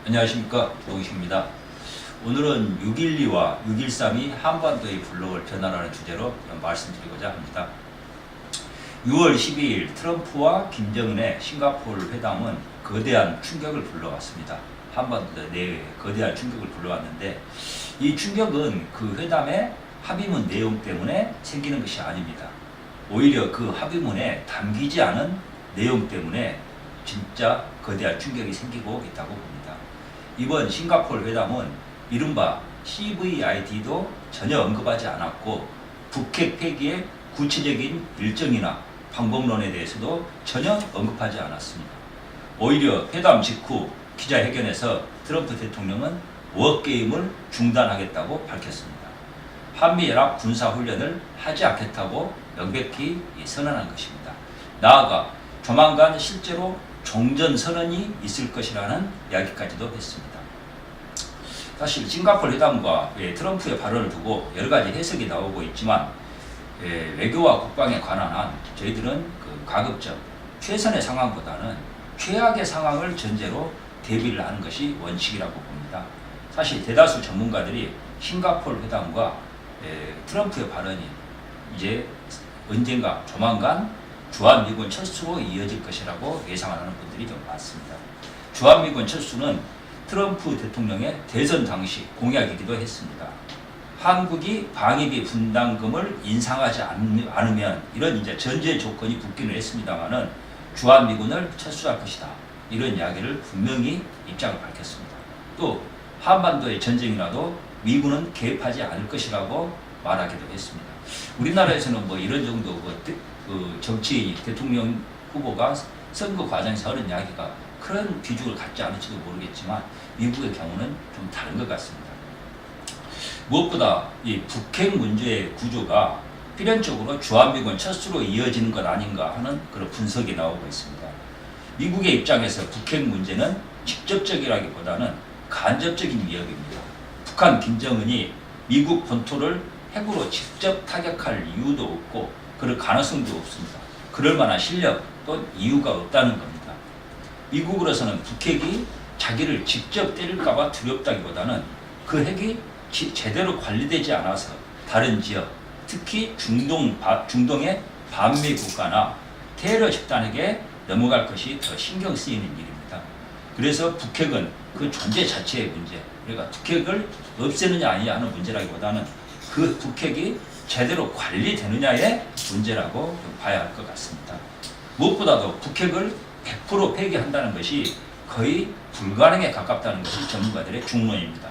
안녕하십니까, 노기식입니다. 오늘은 6.12와 6.13이 한반도의 블록을 변화라는 주제로 말씀드리고자 합니다. 6월 12일 트럼프와 김정은의 싱가포르 회담은 거대한 충격을 불러왔습니다. 한반도 내외에 거대한 충격을 불러왔는데, 이 충격은 그 회담의 합의문 내용 때문에 생기는 것이 아닙니다. 오히려 그 합의문에 담기지 않은 내용 때문에 진짜 거대한 충격이 생기고 있다고 봅니다. 이번 싱가포르 회담은 이른바 CVID도 전혀 언급하지 않았고, 북핵 폐기의 구체적인 일정이나 방법론에 대해서도 전혀 언급하지 않았습니다. 오히려 회담 직후 기자회견에서 트럼프 대통령은 워게임을 중단하겠다고 밝혔습니다. 한미연합 군사훈련을 하지 않겠다고 명백히 선언한 것입니다. 나아가 조만간 실제로 종전선언이 있을 것이라는 이야기까지도 했습니다. 사실 싱가포르 회담과 트럼프의 발언을 두고 여러 가지 해석이 나오고 있지만, 외교와 국방에 관한 한 저희들은 가급적 최선의 상황보다는 최악의 상황을 전제로 대비를 하는 것이 원칙이라고 봅니다. 사실 대다수 전문가들이 싱가포르 회담과 트럼프의 발언이 이제 언젠가 조만간 주한미군 철수로 이어질 것이라고 예상하는 분들이 좀 많습니다. 주한미군 철수는 트럼프 대통령의 대선 당시 공약이기도 했습니다. 한국이 방위비 분담금을 인상하지 않으면 이런 이제 전제 조건이 붙기는 했습니다만은 주한미군을 철수할 것이다, 이런 이야기를 분명히 입장을 밝혔습니다. 또 한반도의 전쟁이라도 미군은 개입하지 않을 것이라고 말하기도 했습니다. 우리나라에서는 뭐 이런 정도 정치인, 대통령 후보가 선거 과정에서 하는 이야기가 그런 비중을 갖지 않을지도 모르겠지만, 미국의 경우는 좀 다른 것 같습니다. 무엇보다 이 북핵 문제의 구조가 필연적으로 주한미군 철수로 이어지는 것 아닌가 하는 그런 분석이 나오고 있습니다. 미국의 입장에서 북핵 문제는 직접적이라기보다는 간접적인 위협입니다. 북한 김정은이 미국 본토를 핵으로 직접 타격할 이유도 없고 그럴 가능성도 없습니다. 그럴 만한 실력 또 이유가 없다는 겁니다. 미국으로서는 북핵이 자기를 직접 때릴까봐 두렵다기보다는 그 핵이 제대로 관리되지 않아서 다른 지역, 특히 중동의 반미 국가나 테러 집단에게 넘어갈 것이 더 신경 쓰이는 일입니다. 그래서 북핵은 그 존재 자체의 문제, 그러니까 북핵을 없애느냐 아니냐 하는 문제라기보다는 그 북핵이 제대로 관리되느냐의 문제라고 봐야 할 것 같습니다. 무엇보다도 북핵을 100% 폐기한다는 것이 거의 불가능에 가깝다는 것이 전문가들의 중론입니다.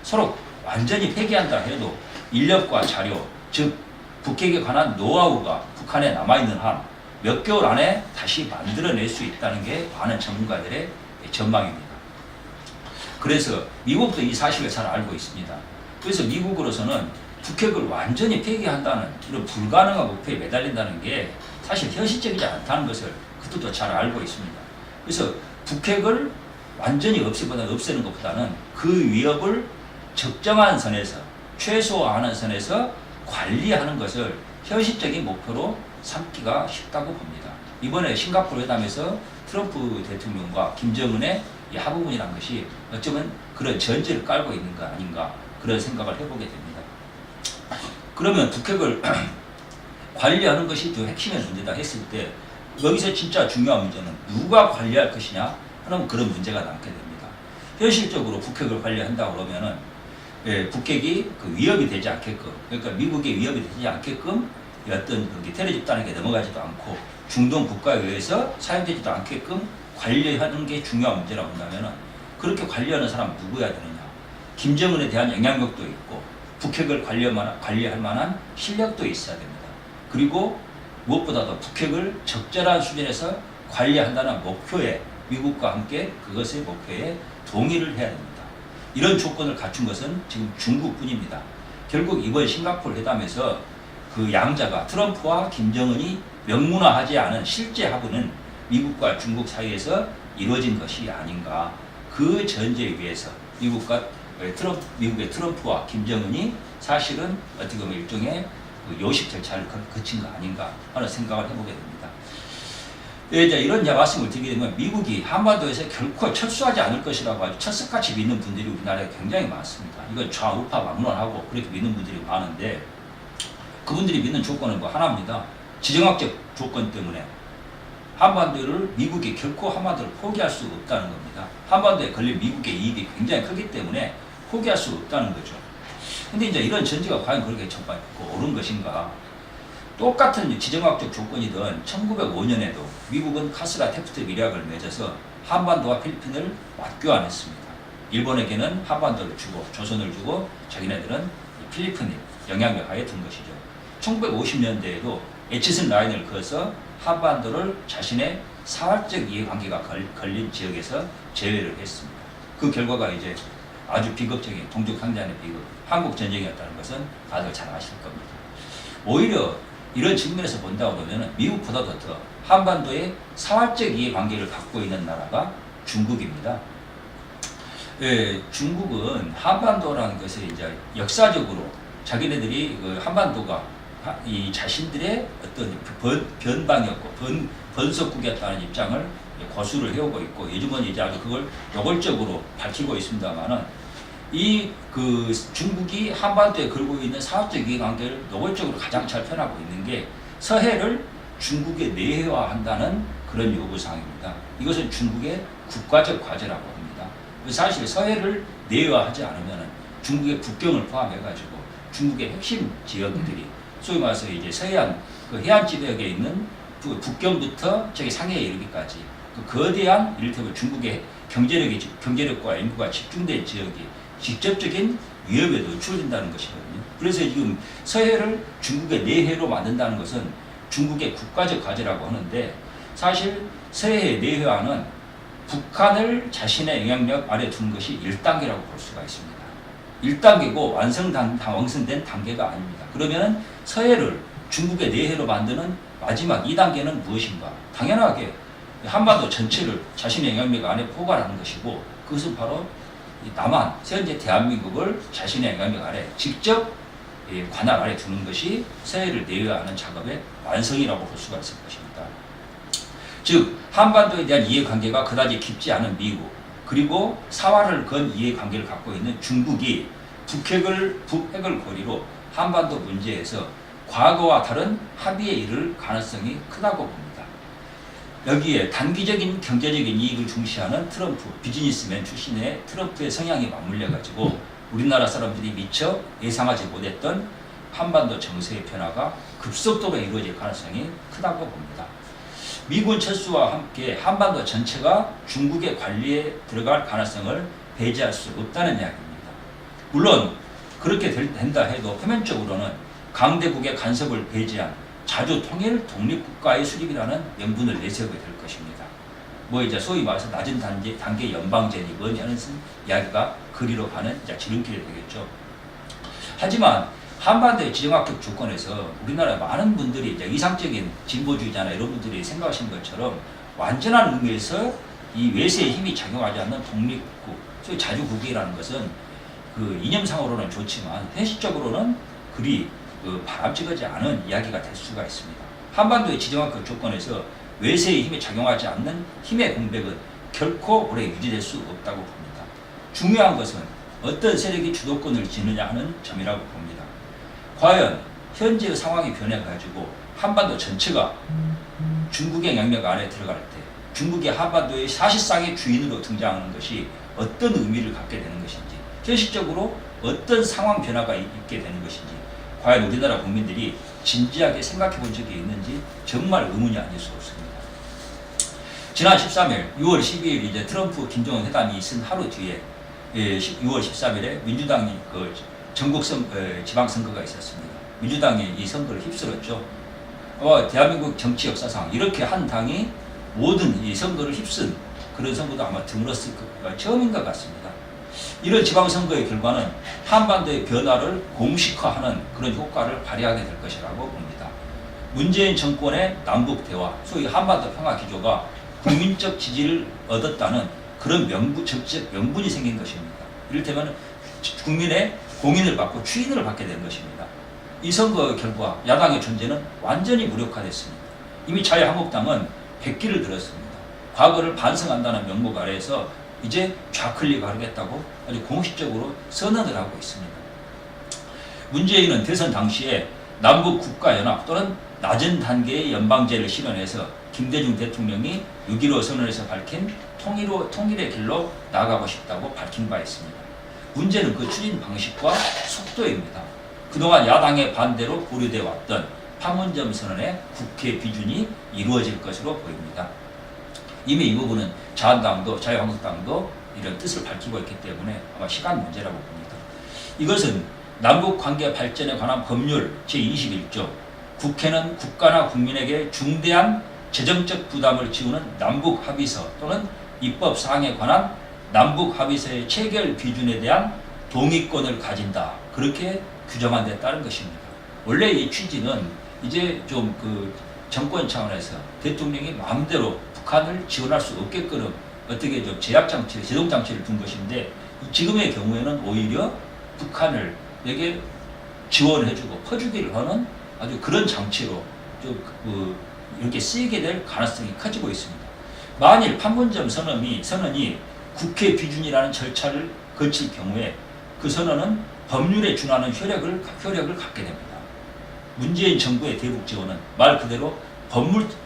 서로 완전히 폐기한다 해도 인력과 자료, 즉 북핵에 관한 노하우가 북한에 남아있는 한 몇 개월 안에 다시 만들어낼 수 있다는 게 많은 전문가들의 전망입니다. 그래서 미국도 이 사실을 잘 알고 있습니다. 그래서 미국으로서는 북핵을 완전히 폐기한다는 이런 불가능한 목표에 매달린다는 게 사실 현실적이지 않다는 것을 그들도 잘 알고 있습니다. 그래서 북핵을 완전히 없애는 것보다는 그 위협을 적정한 선에서, 최소화하는 선에서 관리하는 것을 현실적인 목표로 삼기가 쉽다고 봅니다. 이번에 싱가포르 회담에서 트럼프 대통령과 김정은의 이 합의문이라는 것이 어쩌면 그런 전제를 깔고 있는 거 아닌가, 그런 생각을 해보게 됩니다. 그러면 북핵을 관리하는 것이 더 핵심의 문제다 했을 때, 여기서 진짜 중요한 문제는 누가 관리할 것이냐 하는 그런 문제가 남게 됩니다. 현실적으로 북핵을 관리한다고 그러면은 북핵이 위협이 되지 않게끔, 그러니까 미국의 위협이 되지 않게끔 어떤 테러 집단에게 넘어가지도 않고 중동 국가에 의해서 사용되지도 않게끔 관리하는 게 중요한 문제라고 한다면은, 그렇게 관리하는 사람은 누구야 되느냐? 김정은에 대한 영향력도 있고 북핵을 관리할 만한 실력도 있어야 됩니다. 그리고 무엇보다도 북핵을 적절한 수준에서 관리한다는 목표에, 미국과 함께 그것의 목표에 동의를 해야 됩니다. 이런 조건을 갖춘 것은 지금 중국뿐입니다. 결국 이번 싱가포르 회담에서 그 양자가 트럼프와 김정은이 명문화하지 않은 실제 합의는 미국과 중국 사이에서 이루어진 것이 아닌가. 그 전제에 의해서 미국의 트럼프와 김정은이 사실은 어떻게 보면 일종의 요식 절차를 거친 거 아닌가 하는 생각을 해보게 됩니다. 이제 이런 말씀을 드리게 되면 미국이 한반도에서 결코 철수하지 않을 것이라고 아주 철석같이 믿는 분들이 우리나라에 굉장히 많습니다. 이건 좌우파 막론하고 그렇게 믿는 분들이 많은데 그분들이 믿는 조건은 뭐 하나입니다. 지정학적 조건 때문에 한반도를 미국이 결코 한반도를 포기할 수 없다는 겁니다. 한반도에 걸린 미국의 이익이 굉장히 크기 때문에 포기할 수 없다는 거죠. 근데 이제 이런 전제가 과연 그렇게 옳은 것인가? 똑같은 지정학적 조건이던 1905년에도 미국은 카스라 테프트 밀약을 맺어서 한반도와 필리핀을 맞교환했습니다. 일본에게는 한반도를 주고 조선을 주고 자기네들은 필리핀의 영향력 하에 둔 것이죠. 1950년대에도 에치슨 라인을 그어서 한반도를 자신의 사활적 이해관계가 걸린 지역에서 제외를 했습니다. 그 결과가 이제 아주 비극적인 동족상잔의 비극, 한국전쟁이었다는 것은 다들 잘 아실 겁니다. 오히려 이런 측면에서 본다고 보면 미국보다도 더 한반도에 사활적 이해관계를 갖고 있는 나라가 중국입니다. 중국은 한반도라는 것을 이제 역사적으로 자기네들이 그 한반도가 이 자신들의 어떤 변방이었고 번석국이었다는 입장을 고수를 해오고 있고 요즘은 이제 아주 그걸 노골적으로 밝히고 있습니다만은 이 그 중국이 한반도에 걸고 있는 사업적 이해관계를 노골적으로 가장 잘 펴나고 있는 게 서해를 중국에 내해화한다는 그런 요구사항입니다. 이것은 중국의 국가적 과제라고 합니다. 사실 서해를 내해화하지 않으면 중국의 국경을 포함해가지고 중국의 핵심 지역들이 소위 말해서 이제 서해안 그 해안 지역에 있는 북경부터 저기 상해에 이르기까지 그 거대한 이를테면 중국의 경제력과 인구가 집중된 지역이 직접적인 위협에 노출된다는 것이거든요. 그래서 지금 서해를 중국의 내해로 만든다는 것은 중국의 국가적 과제라고 하는데 사실 서해 내해화는 북한을 자신의 영향력 아래 둔 것이 1단계라고 볼 수가 있습니다. 1단계고 완성된 단계가 아닙니다. 그러면 서해를 중국의 내해로 만드는 마지막 2단계는 무엇인가? 당연하게 한반도 전체를 자신의 영향력 안에 포괄하는 것이고 그것은 바로 남한, 현재 대한민국을 자신의 영향력 아래 직접 관할 아래 두는 것이 서해를 내외화하는 작업의 완성이라고 볼 수가 있을 것입니다. 즉 한반도에 대한 이해관계가 그다지 깊지 않은 미국 그리고 사활을 건 이해관계를 갖고 있는 중국이 북핵을 고리로 한반도 문제에서 과거와 다른 합의에 이를 가능성이 크다고 봅니다. 여기에 단기적인 경제적인 이익을 중시하는 트럼프, 비즈니스맨 출신의 트럼프의 성향이 맞물려가지고 우리나라 사람들이 미처 예상하지 못했던 한반도 정세의 변화가 급속도로 이루어질 가능성이 크다고 봅니다. 미군 철수와 함께 한반도 전체가 중국의 관리에 들어갈 가능성을 배제할 수 없다는 이야기입니다. 물론 그렇게 된다 해도 표면적으로는 강대국의 간섭을 배제한 자주 통일 독립국가의 수립이라는 명분을 내세우게 될 것입니다. 뭐 이제 소위 말해서 낮은 단계 연방제니 뭐니 하는 이야기가 그리로 가는 이제 지름길이 되겠죠. 하지만 한반도의 지정학적 조건에서 우리나라 많은 분들이 이제 이상적인 진보주의자나 이런 분들이 생각하시는 것처럼 완전한 의미에서 이 외세의 힘이 작용하지 않는 독립국, 소위 자주국이라는 것은 그 이념상으로는 좋지만 현실적으로는 그리 바람직하지 않은 이야기가 될 수가 있습니다. 한반도의 지정학적 조건에서 외세의 힘이 작용하지 않는 힘의 공백은 결코 오래 유지될 수 없다고 봅니다. 중요한 것은 어떤 세력이 주도권을 지느냐 하는 점이라고 봅니다. 과연 현재의 상황이 변해가지고 한반도 전체가 중국의 영향력 안에 들어갈 때 중국이 한반도의 사실상의 주인으로 등장하는 것이 어떤 의미를 갖게 되는 것인지 현실적으로 어떤 상황 변화가 있게 되는 것인지 과연 우리나라 국민들이 진지하게 생각해 본 적이 있는지 정말 의문이 아닐 수 없습니다. 지난 13일 6월 12일 이제 트럼프 김정은 회담이 있은 하루 뒤에 6월 13일에 민주당이 그 전국 지방선거가 있었습니다. 민주당이 이 선거를 휩쓸었죠. 대한민국 정치 역사상 이렇게 한 당이 모든 이 선거를 휩쓴 그런 선거도 아마 드물었을 것가 처음인 것 같습니다. 이런 지방선거의 결과는 한반도의 변화를 공식화하는 그런 효과를 발휘하게 될 것이라고 봅니다. 문재인 정권의 남북 대화, 소위 한반도 평화 기조가 국민적 지지를 얻었다는 그런 정치적 명분이 생긴 것입니다. 이를테면 국민의 공인을 받고 추인을 받게 된 것입니다. 이 선거 결과 야당의 존재는 완전히 무력화됐습니다. 이미 자유한국당은 백기를 들었습니다. 과거를 반성한다는 명목 아래에서 이제 좌클릭하겠다고 아주 공식적으로 선언을 하고 있습니다. 문재인은 대선 당시에 남북 국가연합 또는 낮은 단계의 연방제를 실현해서 김대중 대통령이 6.15 선언에서 밝힌 통일의 길로 나아가고 싶다고 밝힌 바 있습니다. 문제는 그 추진 방식과 속도입니다. 그동안 야당의 반대로 보류되어 왔던 판문점 선언의 국회 비준이 이루어질 것으로 보입니다. 이미 이 부분은 자유한국당도 이런 뜻을 밝히고 있기 때문에 아마 시간 문제라고 봅니다. 이것은 남북관계 발전에 관한 법률 제21조 국회는 국가나 국민에게 중대한 재정적 부담을 지우는 남북합의서 또는 입법사항에 관한 남북합의서의 체결 비준에 대한 동의권을 가진다. 그렇게 규정한 데 따른 것입니다. 원래 이 취지는 이제 좀 그 정권 차원에서 대통령이 마음대로 북한을 지원할 수 없게끔 어떻게 좀 제약장치, 제동장치를 둔 것인데 지금의 경우에는 오히려 북한을 내게 지원해주고 퍼주기를 하는 아주 그런 장치로 좀 이렇게 쓰이게 될 가능성이 커지고 있습니다. 만일 판문점 선언이 국회 비준이라는 절차를 거칠 경우에 그 선언은 법률에 준하는 효력을 갖게 됩니다. 문재인 정부의 대북 지원은 말 그대로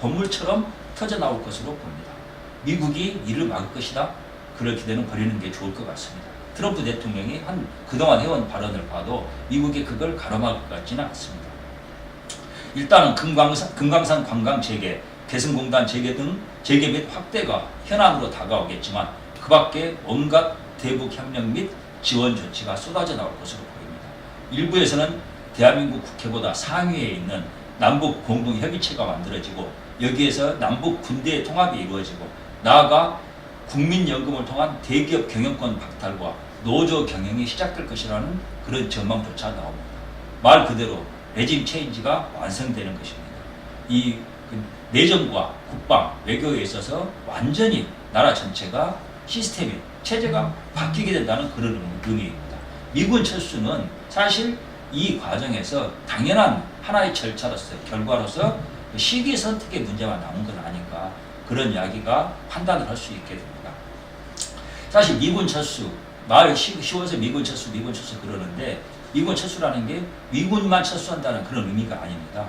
법물처럼 터져나올 것으로 봅니다. 미국이 이를 막을 것이다. 그럴 기대는 버리는 게 좋을 것 같습니다. 트럼프 대통령이 그동안 해온 발언을 봐도 미국이 그걸 가로막을 것 같지는 않습니다. 일단은 금강산 관광 재개, 개성공단 재개 및 확대가 현안으로 다가오겠지만 그 밖에 온갖 대북 협력 및 지원 조치가 쏟아져 나올 것으로 보입니다. 일부에서는 대한민국 국회보다 상위에 있는 남북 공동협의체가 만들어지고 여기에서 남북 군대의 통합이 이루어지고 나아가 국민연금을 통한 대기업 경영권 박탈과 노조 경영이 시작될 것이라는 그런 전망조차 나옵니다. 말 그대로 레짐 체인지가 완성되는 것입니다. 이 내정과 국방, 외교에 있어서 완전히 나라 전체가 체제가 바뀌게 된다는 그런 의미입니다. 미군 철수는 사실 이 과정에서 당연한 하나의 절차로서 결과로서 시기 선택의 문제만 남은 건 아닌가 그런 이야기가 판단을 할 수 있게 됩니다. 사실 미군 철수 말 쉬워서 미군 철수 그러는데 미군 철수라는 게 미군만 철수한다는 그런 의미가 아닙니다.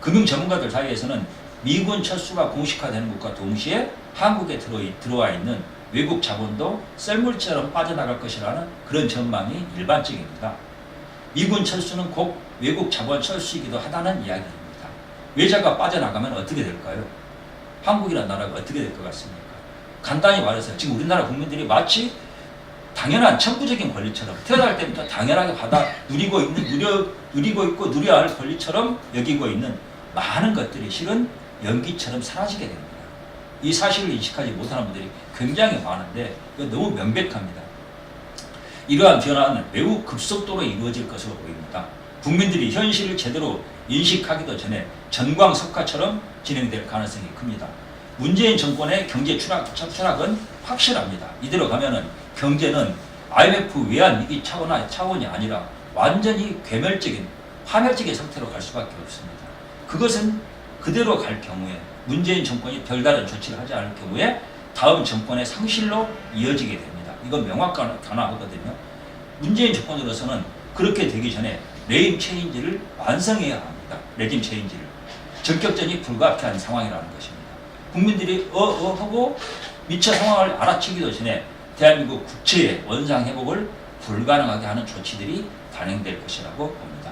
금융 전문가들 사이에서는 미군 철수가 공식화되는 것과 동시에 한국에 들어와 있는 외국 자본도 썰물처럼 빠져나갈 것이라는 그런 전망이 일반적입니다. 미군 철수는 곧 외국 자본 철수이기도 하다는 이야기입니다. 외자가 빠져나가면 어떻게 될까요? 한국이라는 나라가 어떻게 될 것 같습니까? 간단히 말해서 지금 우리나라 국민들이 마치 당연한 천부적인 권리처럼 태어날 때부터 당연하게 누리고 있고 누려야 할 권리처럼 여기고 있는 많은 것들이 실은 연기처럼 사라지게 됩니다. 이 사실을 인식하지 못하는 분들이 굉장히 많은데 너무 명백합니다. 이러한 변화는 매우 급속도로 이루어질 것으로 보입니다. 국민들이 현실을 제대로 인식하기도 전에 전광석화처럼 진행될 가능성이 큽니다. 문재인 정권의 경제 추락은 확실합니다. 이대로 가면은 경제는 IMF 외환 위기 차원이 아니라 완전히 파멸적인 상태로 갈 수밖에 없습니다. 그것은 그대로 갈 경우에 문재인 정권이 별다른 조치를 하지 않을 경우에 다음 정권의 상실로 이어지게 됩니다. 이건 명확하거든요. 문재인 정권으로서는 그렇게 되기 전에 레짐 체인지를 완성해야 합니다. 레짐 체인지를. 전격전이 불가피한 상황이라는 것입니다. 국민들이 하고 미처 상황을 알아채기도 전에 대한민국 국채의 원상 회복을 불가능하게 하는 조치들이 단행될 것이라고 봅니다.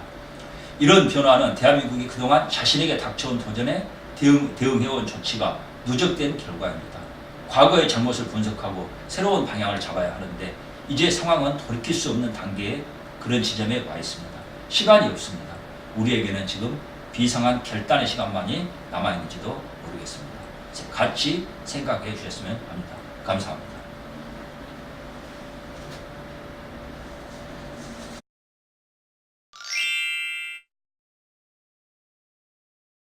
이런 변화는 대한민국이 그동안 자신에게 닥쳐온 도전에 대응해온 조치가 누적된 결과입니다. 과거의 잘못을 분석하고 새로운 방향을 잡아야 하는데 이제 상황은 돌이킬 수 없는 단계의 그런 지점에 와 있습니다. 시간이 없습니다. 우리에게는 지금 비상한 결단의 시간만이 남아있는지도 모르겠습니다. 같이 생각해 주셨으면 합니다. 감사합니다.